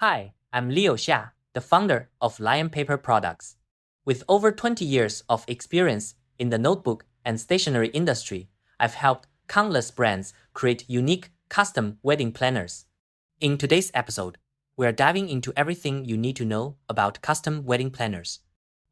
Hi, I'm Leo Xia, the founder of Lion Paper Products. With over 20 years of experience in the notebook and stationery industry, I've helped countless brands create unique custom wedding planners. In today's episode, we're diving into everything you need to know about custom wedding planners.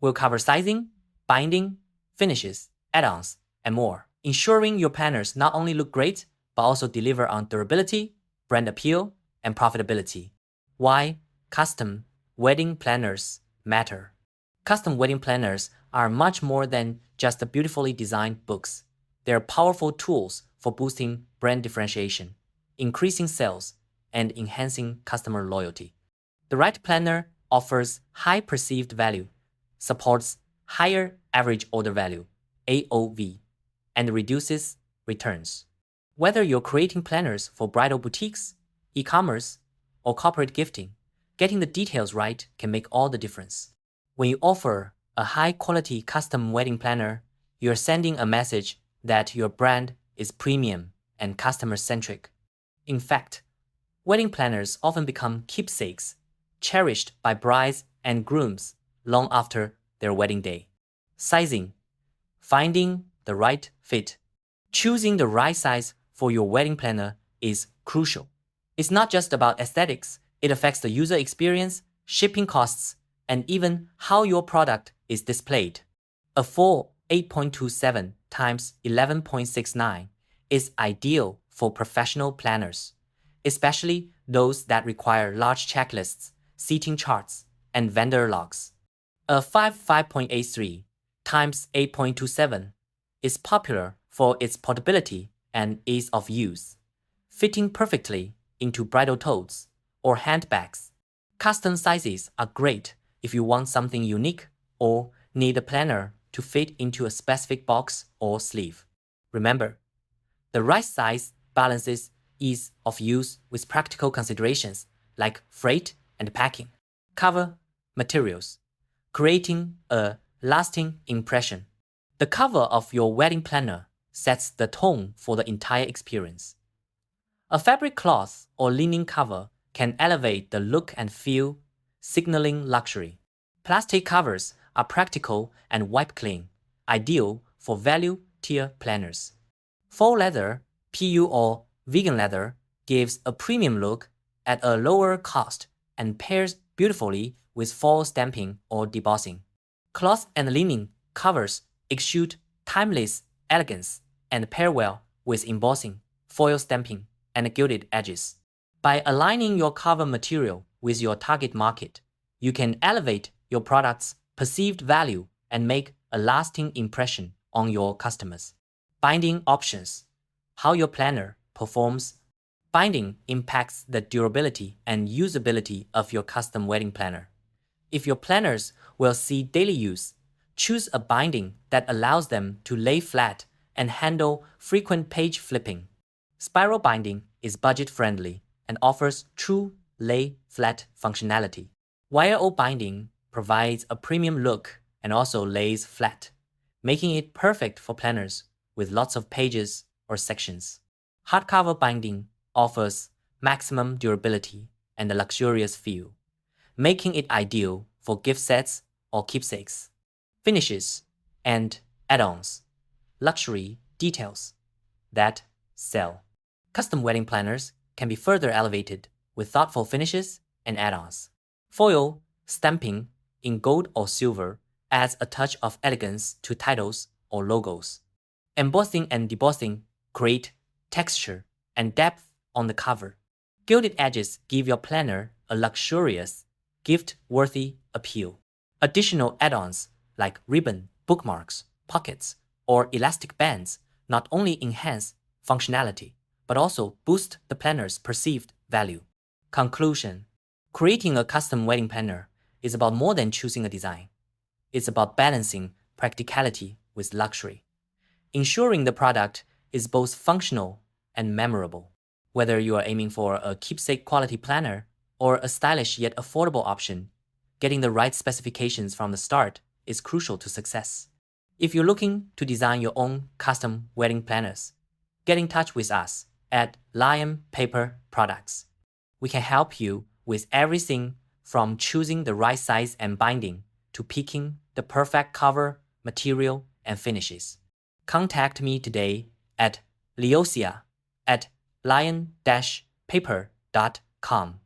We'll cover sizing, binding, finishes, add-ons, and more, ensuring your planners not only look great, but also deliver on durability, brand appeal, and profitability. Why custom wedding planners matter. Custom wedding planners are much more than just beautifully designed books. They're powerful tools for boosting brand differentiation, increasing sales, and enhancing customer loyalty. The right planner offers high perceived value, supports higher average order value, AOV, and reduces returns. Whether you're creating planners for bridal boutiques, e-commerce, or corporate gifting, getting the details right can make all the difference. When you offer a high-quality custom wedding planner, you're sending a message that your brand is premium and customer-centric. In fact, wedding planners often become keepsakes, cherished by brides and grooms long after their wedding day. Sizing. Finding the right fit. Choosing the right size for your wedding planner is crucial. It's not just about aesthetics, it affects the user experience, shipping costs, and even how your product is displayed. A full 8.27 times 11.69 is ideal for professional planners, especially those that require large checklists, seating charts, and vendor logs. A 5.83 times 8.27 is popular for its portability and ease of use, fitting perfectly into bridal totes or handbags. Custom sizes are great if you want something unique or need a planner to fit into a specific box or sleeve. Remember, the right size balances ease of use with practical considerations like freight and packing. Cover materials, creating a lasting impression. The cover of your wedding planner sets the tone for the entire experience. A fabric cloth or linen cover can elevate the look and feel, signaling luxury. Plastic covers are practical and wipe clean, ideal for value-tier planners. Faux leather, PU or vegan leather gives a premium look at a lower cost and pairs beautifully with fall stamping or debossing. Cloth and linen covers exude timeless elegance and pair well with embossing, foil stamping, and gilded edges. By aligning your cover material with your target market, you can elevate your product's perceived value and make a lasting impression on your customers. Binding options. How your planner performs. Binding impacts the durability and usability of your custom wedding planner. If your planners will see daily use, choose a binding that allows them to lay flat and handle frequent page flipping. Spiral binding is budget-friendly and offers true lay-flat functionality. Wire-O binding provides a premium look and also lays flat, making it perfect for planners with lots of pages or sections. Hardcover binding offers maximum durability and a luxurious feel, making it ideal for gift sets or keepsakes. Finishes and add-ons. Luxury details that sell. Custom wedding planners can be further elevated with thoughtful finishes and add-ons. Foil stamping in gold or silver adds a touch of elegance to titles or logos. Embossing and debossing create texture and depth on the cover. Gilded edges give your planner a luxurious, gift-worthy appeal. Additional add-ons like ribbon, bookmarks, pockets, or elastic bands not only enhance functionality, but also boost the planner's perceived value. Conclusion. Creating a custom wedding planner is about more than choosing a design. It's about balancing practicality with luxury, ensuring the product is both functional and memorable. Whether you are aiming for a keepsake quality planner or a stylish yet affordable option, getting the right specifications from the start is crucial to success. If you're looking to design your own custom wedding planners, get in touch with us at Lion Paper Products. We can help you with everything from choosing the right size and binding to picking the perfect cover, material, and finishes. Contact me today at leosia@lion-paper.com.